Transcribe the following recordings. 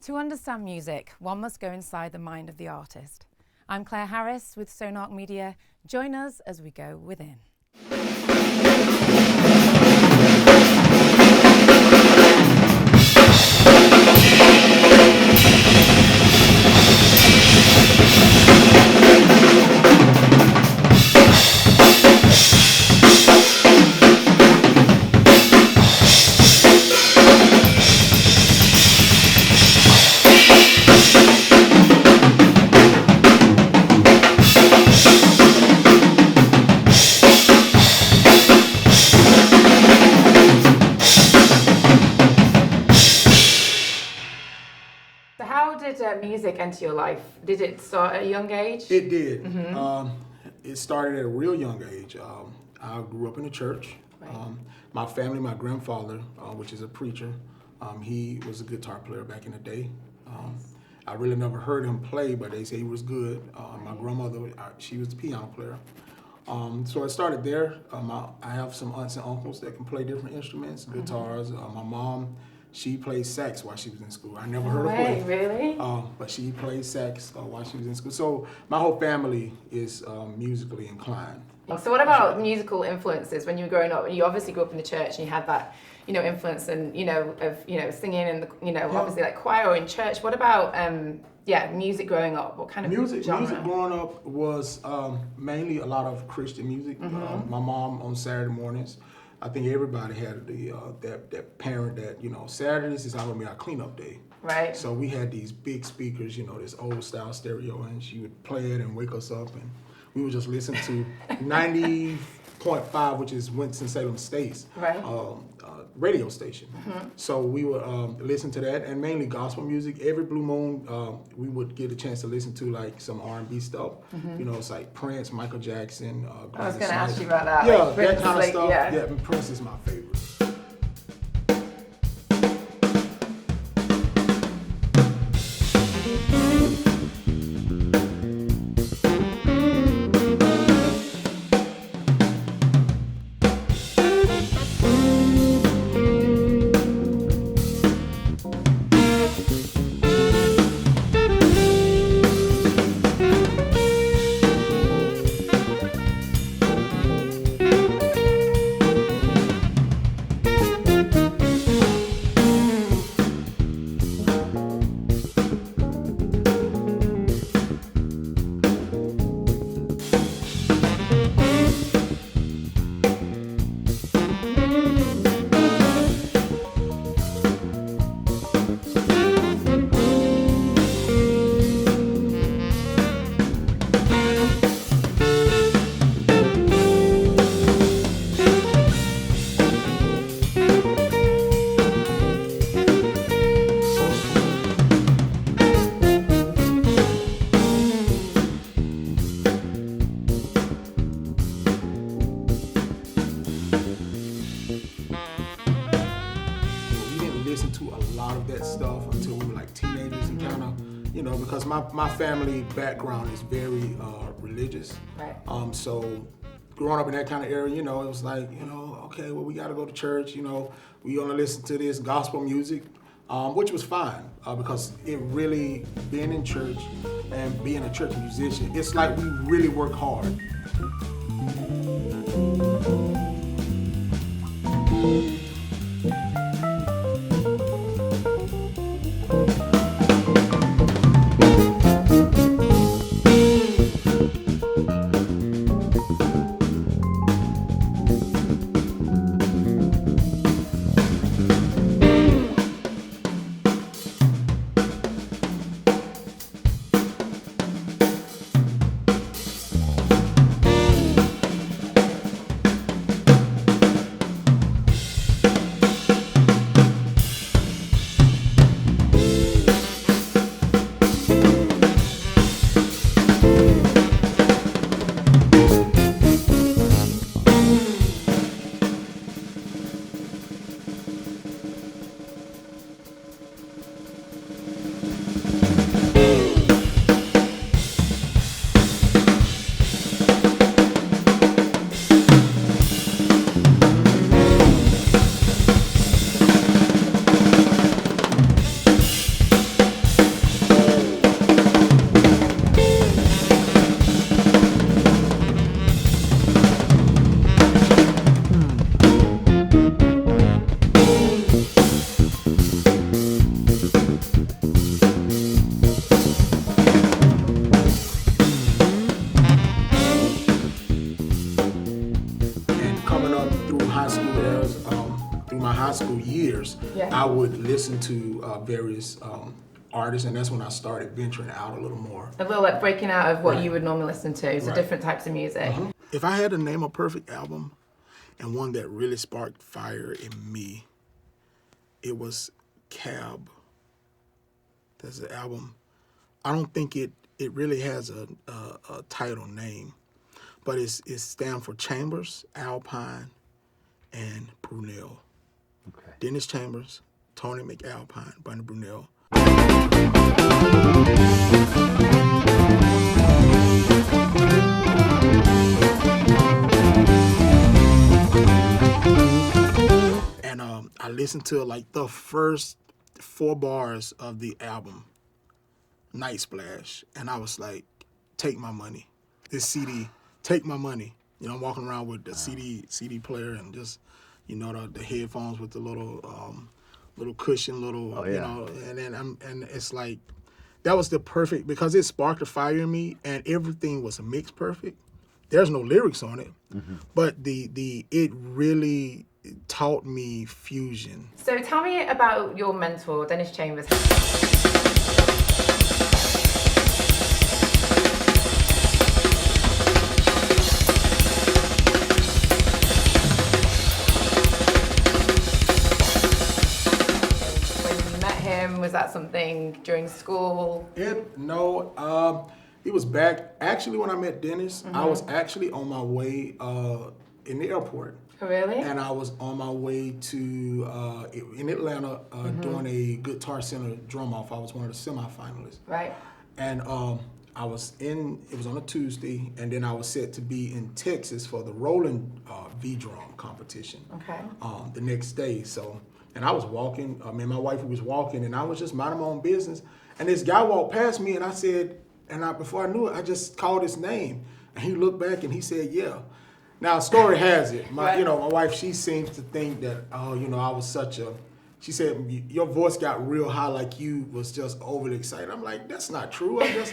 To understand music, one must go inside the mind of the artist. I'm Claire Harris with Sonarch Media. Join us as we go within. So how did music enter your life? Did it start at a young age? It did. It started at a real young age. I grew up in the church. Right. My family, my grandfather, which is a preacher, he was a guitar player back in the day. I really never heard him play, but they say he was good. My grandmother, she was the piano player. So I started there. I have some aunts and uncles that can play different instruments, guitars. My mom, she played sax while she was in school. I never heard her play. Really? But she played sax while she was in school. So my whole family is musically inclined. So what about musical influences when you were growing up? You obviously grew up in the church and you had that, influence and, of singing and, obviously like choir or in church. What about, music growing up? What kind of Music genre? growing up was mainly a lot of Christian music. My mom on Saturday mornings, I think everybody had that parent that, Saturdays is our cleanup day. Right. So we had these big speakers, this old style stereo, and she would play it and wake us up, and we would just listen to 90.5, which is Winston-Salem State's Right. radio station. So we would listen to that, and mainly gospel music. Every blue moon, we would get a chance to listen to like some R&B stuff. It's like Prince, Michael Jackson. I was going to ask you about that. Yeah, like Prince, that kind of stuff. Yeah. Yeah, Prince is my favorite. Listen to a lot of that stuff until we were like teenagers and kind of, because my family background is very religious. Right. So growing up in that kind of area, it was like, okay, well, we got to go to church, we only listen to this gospel music, which was fine because it really, being in church and being a church musician, it's like we really work hard. I would listen to various artists, and that's when I started venturing out a little more. A little like breaking out of what you would normally listen to, so different types of music. If I had to name a perfect album and one that really sparked fire in me, it was Cab. That's the album. I don't think it really has a title name, but it stands for Chambers, Alpine, and Brunel. Okay. Dennis Chambers, Tony McAlpine, Bunny Brunel. And I listened to like the first 4 bars of the album, Night Splash, and I was like, take my money. This CD, take my money. You know, I'm walking around with the CD player and just, you know, the headphones with the little cushion, you know, and then and it's like, that was the perfect, because it sparked a fire in me and everything was mixed perfect. There's no lyrics on it, but it really taught me fusion. So tell me about your mentor, Dennis Chambers. Was that something during school? It was back, actually when I met Dennis, I was actually on my way in the airport. Oh, really? And I was on my way to, in Atlanta, doing a Guitar Center drum off. I was one of the semifinalists. Right. And it was on a Tuesday, and then I was set to be in Texas for the Rolling V-Drum competition. Okay. The next day, and I was walking, me and my wife was walking, and I was just minding my own business. And this guy walked past me, and I said, before I knew it, I just called his name. And he looked back, and he said, yeah. Now, story has it, my wife, she seems to think that, I was she said, your voice got real high, like you was just overly excited. I'm like, that's not true. I was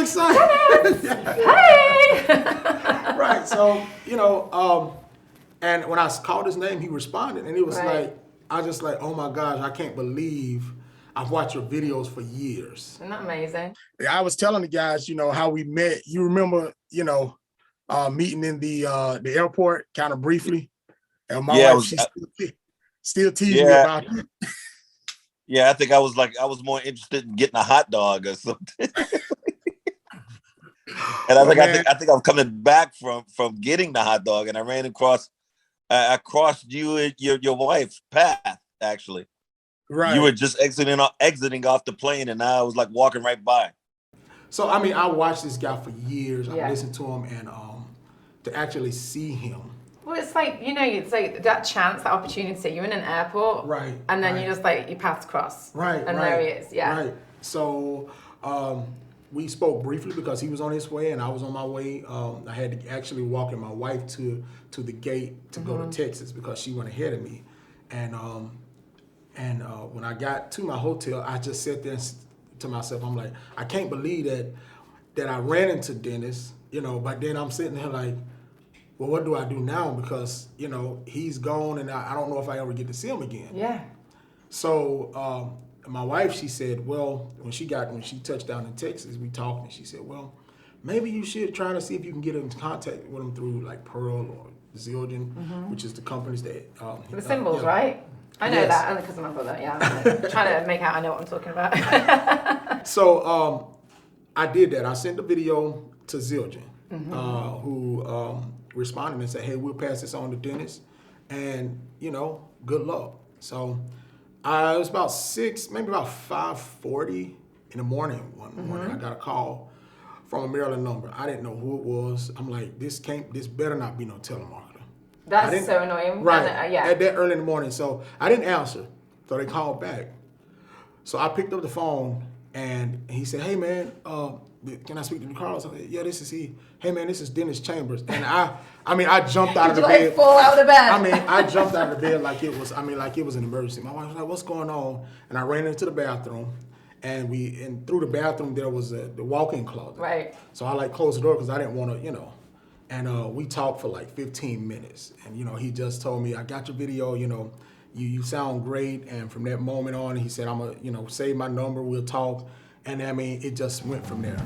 excited. Hey! Right, so, and when I called his name, he responded, and it was like, I just like, oh my gosh, I can't believe I've watched your videos for years. Isn't that amazing? I was telling the guys, how we met. You remember, meeting in the airport, kind of briefly. And my wife, she's still teasing me about it. Yeah, I think I was more interested in getting a hot dog or something. And I think I was coming back from getting the hot dog, and I ran across. I crossed you and your wife's path, actually. Right. You were just exiting off the plane, and I was like walking right by. So, I watched this guy for years. I listened to him, and to actually see him. Well, it's like, it's like that chance, that opportunity. You're in an airport. Right. And then you just like, your paths cross. Right. And there he is, Right. So, we spoke briefly because he was on his way and I was on my way. I had to actually walk my wife to the gate to go to Texas because she went ahead of me. And when I got to my hotel, I just sat there to myself, I'm like, I can't believe that I ran into Dennis, but then I'm sitting there like, well, what do I do now? Because, he's gone and I don't know if I ever get to see him again. Yeah. So, my wife, she said, well, when she touched down in Texas, we talked, and she said, well, maybe you should try to see if you can get in contact with him through like Pearl or Zildjian, which is the companies that... the symbols, right? I know that, only because of my brother, I'm trying to make out I know what I'm talking about. So I did that. I sent the video to Zildjian, who responded and said, hey, we'll pass this on to Dennis, and, good luck. So... it was about 5:40 in the morning one morning. I got a call from a Maryland number. I didn't know who it was. I'm like, this better not be no telemarketer. That's so annoying. Right. At that early in the morning. So I didn't answer. So they called back. So I picked up the phone and he said, hey man, can I speak to DeCarlos? I said, yeah, this is he. Hey man, this is Dennis Chambers. And I jumped out of the bed. Did you fall out of the bed? I jumped out of the bed like it was an emergency. My wife was like, what's going on? And I ran into the bathroom and through the bathroom there was the walk-in closet. Right. So I closed the door because I didn't want to, and we talked for like 15 minutes. And, he just told me, I got your video, you sound great. And from that moment on, he said, I'm gonna, save my number, we'll talk. And I mean, it just went from there.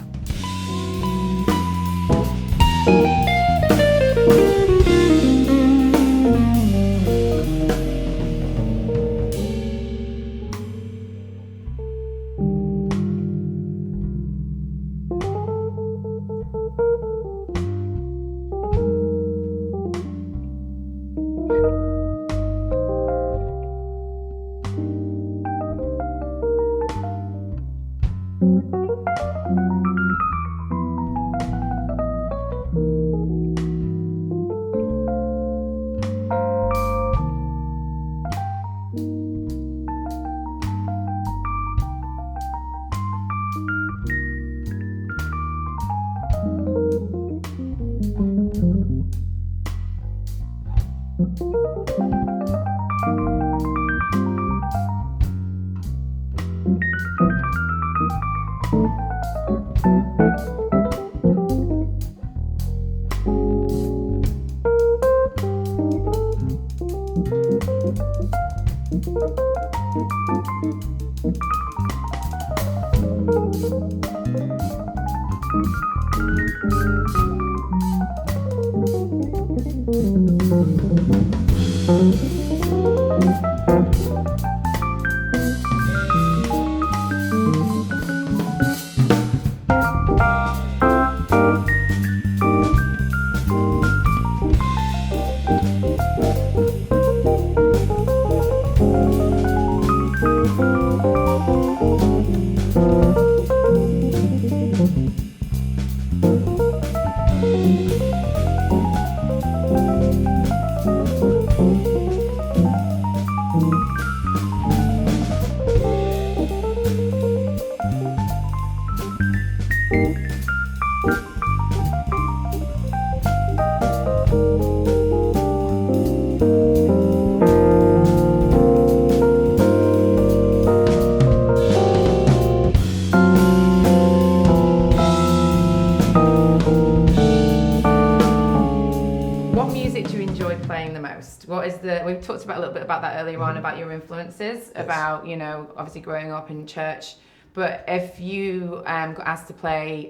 We talked about a little bit about that earlier on, about your influences, about, obviously growing up in church. But if you got asked to play,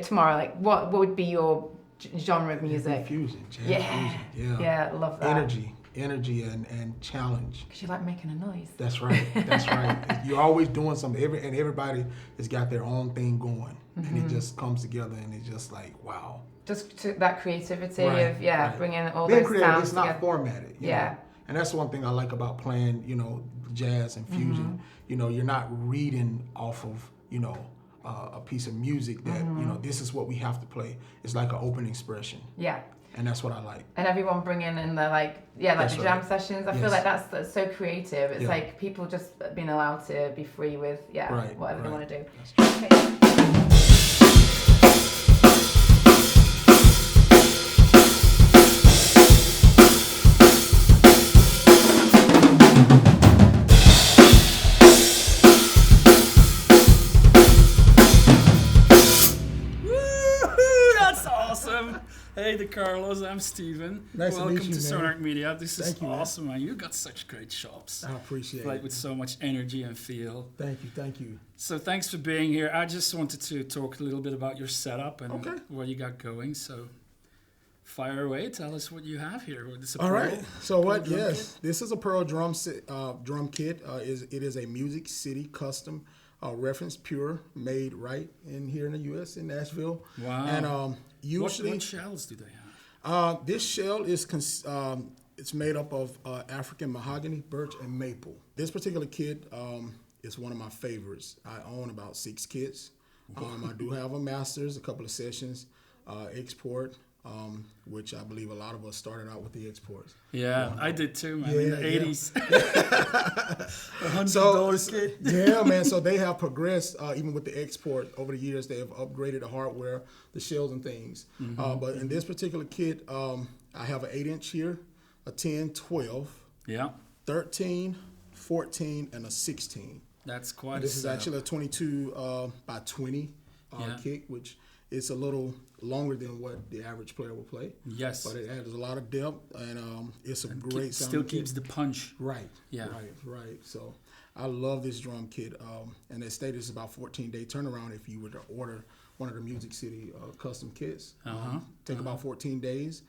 tomorrow, like what would be your genre of music? Fusion, jazz yeah. fusion. Yeah. Yeah, I love that. Energy and challenge. Because you like making a noise. That's right. That's right. You're always doing something. Everybody has got their own thing going. And it just comes together and it's just like, wow. Just that creativity of bringing all Being those creative, sounds it's not together. formatted. You know? And that's one thing I like about playing, jazz and fusion. You're not reading off of, a piece of music that, this is what we have to play. It's like an open expression. Yeah. And that's what I like. And everyone bringing in the the jam sessions. I feel like that's so creative. It's like people just being allowed to be free with whatever they want to do. Okay. Hey, DeCarlos, I'm Steven. Nice Welcome to meet you, to man. Sonark Media. This is Thank you, awesome, man. You got such great chops. I appreciate Like it. with so much energy and feel. Thank you. So thanks for being here. I just wanted to talk a little bit about your setup and Okay. what you got going. So fire away. Tell us what you have here. All right. So what? Drum Yes, this is a Pearl drum kit. It is a Music City custom reference, pure, made right in here in the U.S. in Nashville. Wow. And usually, what shells do they have? this shell is it's made up of African mahogany, birch, and maple. This particular kit is one of my favorites. I own about 6 kits. I do have a master's, a couple of sessions, export, which I believe a lot of us started out with the exports. Yeah, I did too, man. In the 80s. $100 kit. Yeah, man. So they have progressed even with the export over the years. They have upgraded the hardware, the shells and things. But in this particular kit, I have an 8-inch here, a 10, 12, 13, 14, and a 16. That's quite This is actually a 22 by 20 kick, which it's a little longer than what the average player will play. Yes. But it adds a lot of depth, and it's a great sound. Still keeps the punch. Right. Yeah. Right. So I love this drum kit. And they stated it's about 14-day turnaround if you were to order one of the Music City custom kits. Take about 14 days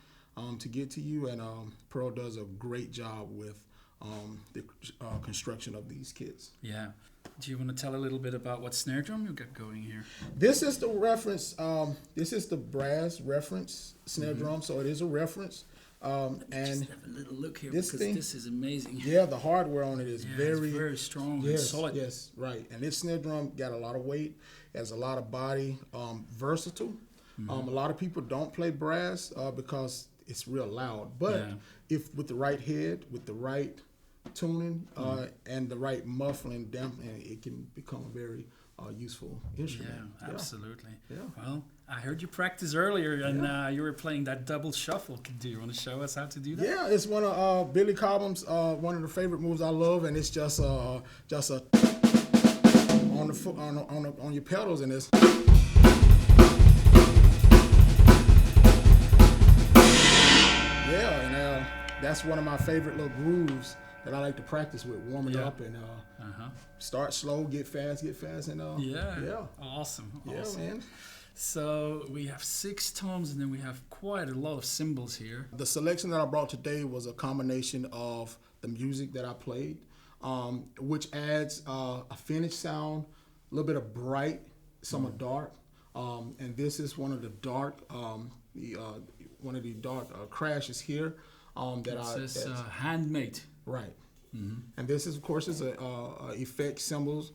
to get to you, and Pearl does a great job with the construction of these kits. Yeah. Do you want to tell a little bit about what snare drum you got going here? This is the reference. This is the brass reference snare drum, so it is a reference. And just have a little look here, this because thing, this is amazing. Yeah, the hardware on it is very strong and solid. Yes, right. And this snare drum got a lot of weight, has a lot of body, versatile. A lot of people don't play brass because it's real loud. But if with the right head, with the right tuning, and the right muffling, dampening, it can become a very useful instrument. Yeah, absolutely. Yeah. Well, I heard you practice earlier, and you were playing that double shuffle. Do you want to show us how to do that? Yeah, it's one of Billy Cobham's one of the favorite moves I love, and it's just a on the foot on your pedals, and it's. Yeah, and that's one of my favorite little grooves that I like to practice with, warming up and start slow, get fast, and Awesome. Yeah, man. So we have 6 toms, and then we have quite a lot of cymbals here. The selection that I brought today was a combination of the music that I played, which adds a finished sound, a little bit of bright, some of dark, and this is one of the dark, crashes here. This is handmade. Right. And this is, of course, is a effect symbols.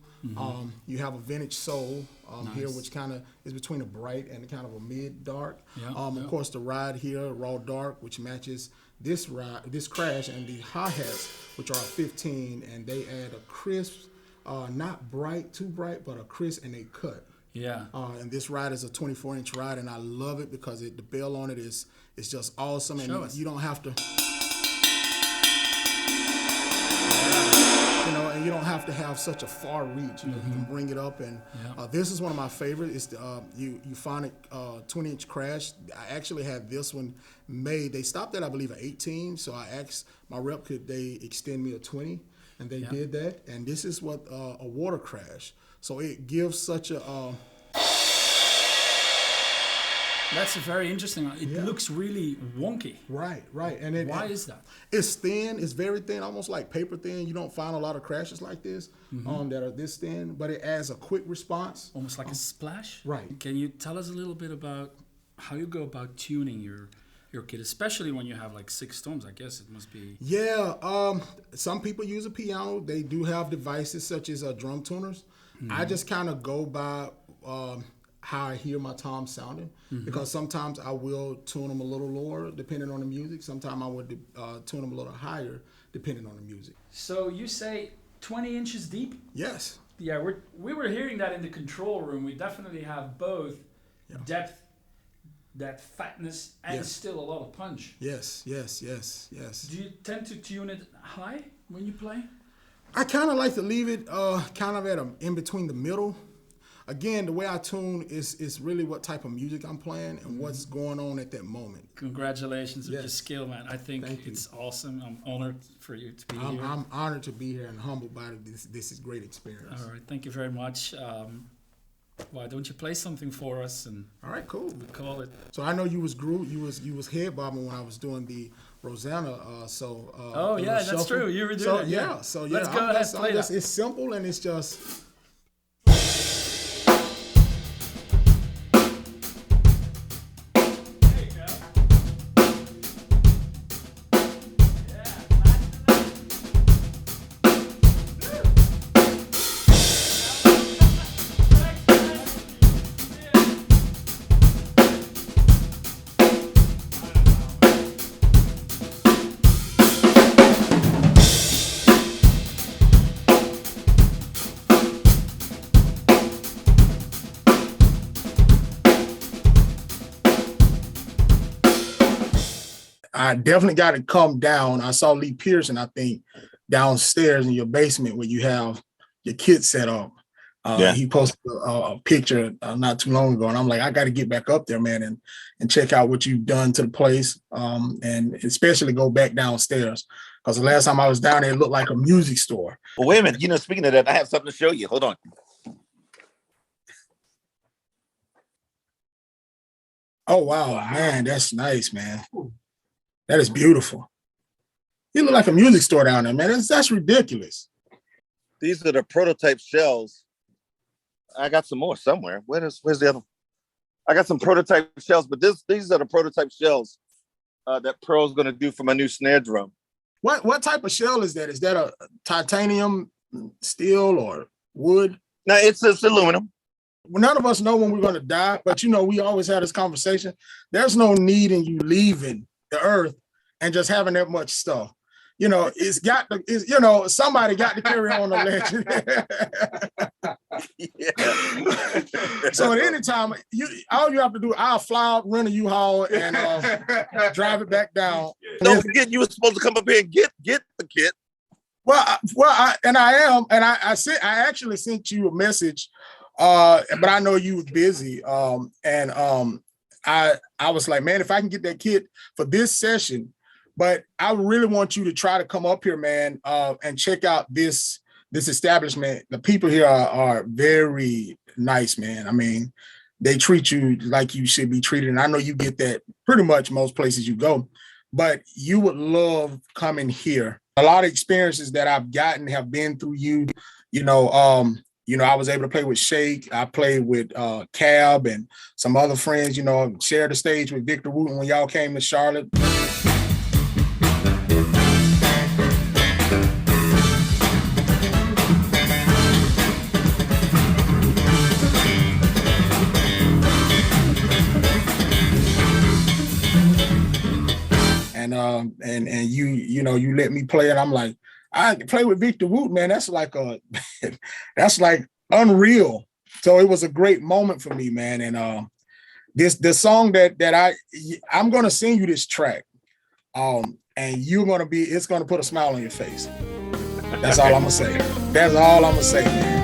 You have a vintage soul here, which kind of is between a bright and kind of a mid dark. Of course, the ride here, raw dark, which matches this crash, and the hi-hats, which are 15, and they add a crisp, not bright, too bright, but a crisp, and they cut. Yeah. And this ride is a 24-inch ride, and I love it because the bell on it is just awesome, and you don't have to. And you don't have to have such a far reach. You can bring it up, and this is one of my favorites. It's the Euphonic 20-inch crash. I actually had this one made. They stopped at, I believe, an 18, so I asked my rep could they extend me a 20, and they did that. And this is what a water crash. So it gives such a. That's very interesting. It looks really wonky. Right. And why is that? It's thin. It's very thin, almost like paper thin. You don't find a lot of crashes like this that are this thin, but it adds a quick response. Almost like a splash? Right. Can you tell us a little bit about how you go about tuning your kit, especially when you have like 6 toms? I guess it must be. Yeah. Some people use a piano. They do have devices such as drum tuners. I just kind of go by how I hear my toms sounding, because sometimes I will tune them a little lower depending on the music. Sometimes I would tune them a little higher depending on the music. So you say 20 inches deep? Yes. Yeah, we were hearing that in the control room. We definitely have both depth, that fatness, and still a lot of punch. Yes. Do you tend to tune it high when you play? I kind of like to leave it kind of at in between the middle. Again, the way I tune is really what type of music I'm playing and what's going on at that moment. Congratulations with your skill, man. I think it's awesome. I'm honored for you to be here. I'm honored to be here and humbled by this. This is great experience. All right, thank you very much. Why don't you play something for us? And all right, cool. We call it. So I know you was head bobbing when I was doing the Rosanna. Oh yeah, that's true. You were doing it. So let's go ahead and play that. It's simple and it's just. I definitely got to come down. I saw Lee Pearson, I think, downstairs in your basement where you have your kit set up. Yeah. He posted a picture not too long ago, and I'm like, I got to get back up there, man, and check out what you've done to the place, and especially go back downstairs, because the last time I was down there, it looked like a music store. Well, wait a minute. You know, speaking of that, I have something to show you. Hold on. Oh, wow, man, that's nice, man. That is beautiful. You look like a music store down there, man. That's ridiculous. These are the prototype shells. I got some more somewhere. Where's the other one? I got some prototype shells, but these are the prototype shells that Pearl's going to do for my new snare drum. What type of shell is that? Is that a titanium, steel, or wood? No, it's aluminum. Well, none of us know when we're going to die, but we always have this conversation. There's no need in you leaving the earth and just having that much stuff. Somebody got to carry on the legend. Yeah. So at any time, all you have to do, I'll fly up, rent a U-Haul, and drive it back down. Don't forget, you were supposed to come up here and get the kit. I am, and I actually sent you a message, but I know you was busy, and I was like, man, if I can get that kit for this session. But I really want you to try to come up here, man, and check out this establishment. The people here are very nice, man. I mean, they treat you like you should be treated. And I know you get that pretty much most places you go, but you would love coming here. A lot of experiences that I've gotten have been through you. I was able to play with Shake. I played with Cab and some other friends, shared the stage with Victor Wooten when y'all came to Charlotte. And you let me play, and I'm like, I play with Victor Wooten, man. That's like unreal. So it was a great moment for me, man. And the song that I'm gonna sing you this track, and it's gonna put a smile on your face. That's all I'm gonna say. That's all I'm gonna say, man.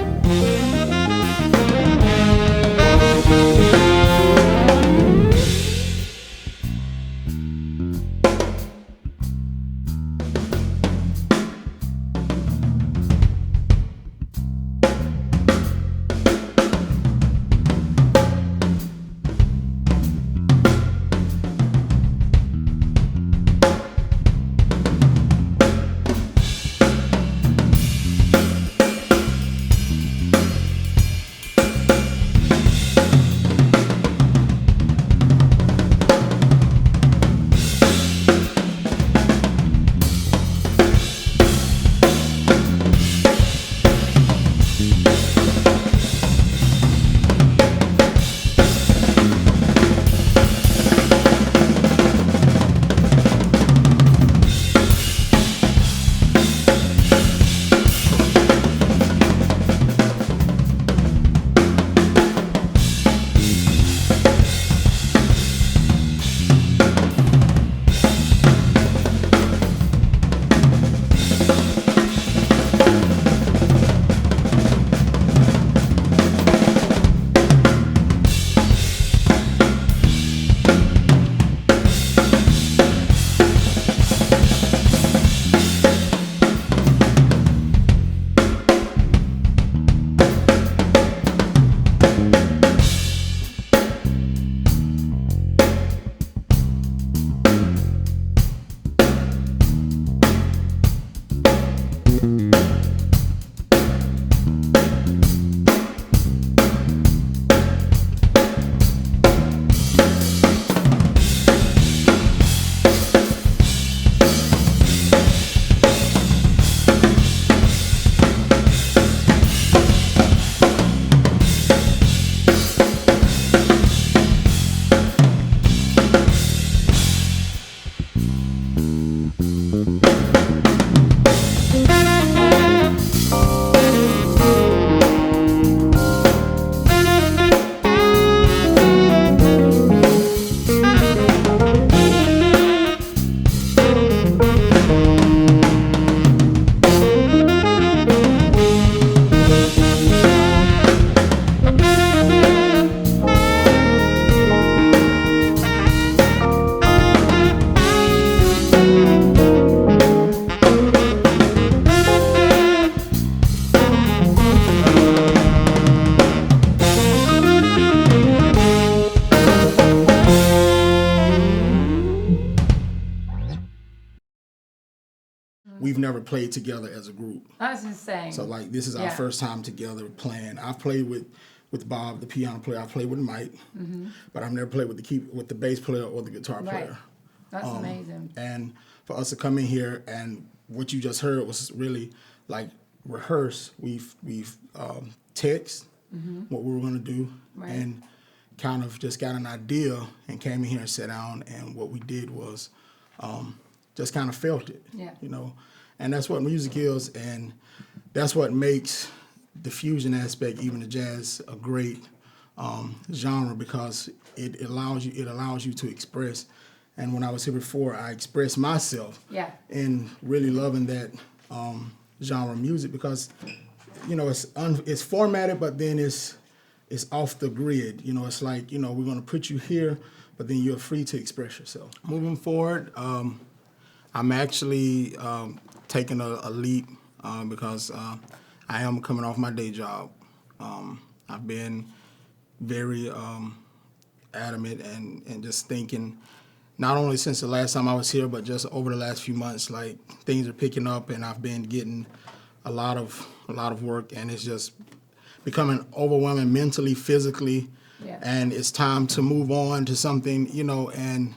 we've never played together as a group. That's insane. So like this is our first time together playing. I've played with Bob, the piano player. I've played with Mike, but I've never played with the bass player or the guitar player. That's amazing. And for us to come in here and what you just heard was really like rehearse. We've text what we were going to do and kind of just got an idea and came in here and sat down, and what we did was just kind of felt it, you know. And that's what music is, and that's what makes the fusion aspect, even the jazz, a great genre, because it allows you to express. And when I was here before, I expressed myself in really loving that genre of music, because you know it's formatted, but then it's off the grid. You know, it's like, you know, we're gonna put you here, but then you're free to express yourself. Moving forward, I'm actually taking a leap because I am coming off my day job. I've been very adamant and just thinking, not only since the last time I was here, but just over the last few months, like things are picking up, and I've been getting a lot of work, and it's just becoming overwhelming mentally, physically, and it's time to move on to something, you know. And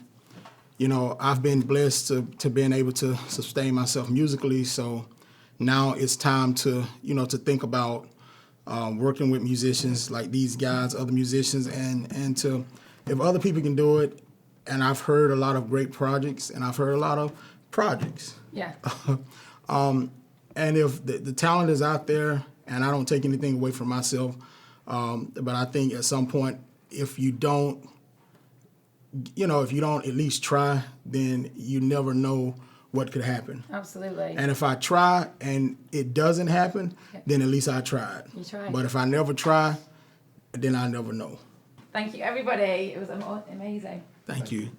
you know, I've been blessed to being able to sustain myself musically, so now it's time to, you know, to think about working with musicians like these guys, other musicians, and to, if other people can do it. And I've heard a lot of great projects, and I've heard a lot of projects. And if the talent is out there, and I don't take anything away from myself, but I think at some point, if you don't at least try, then you never know what could happen. Absolutely. And if I try and it doesn't happen, then at least I tried. You tried. But if I never try, then I never know. Thank you, everybody. It was amazing. Thank you.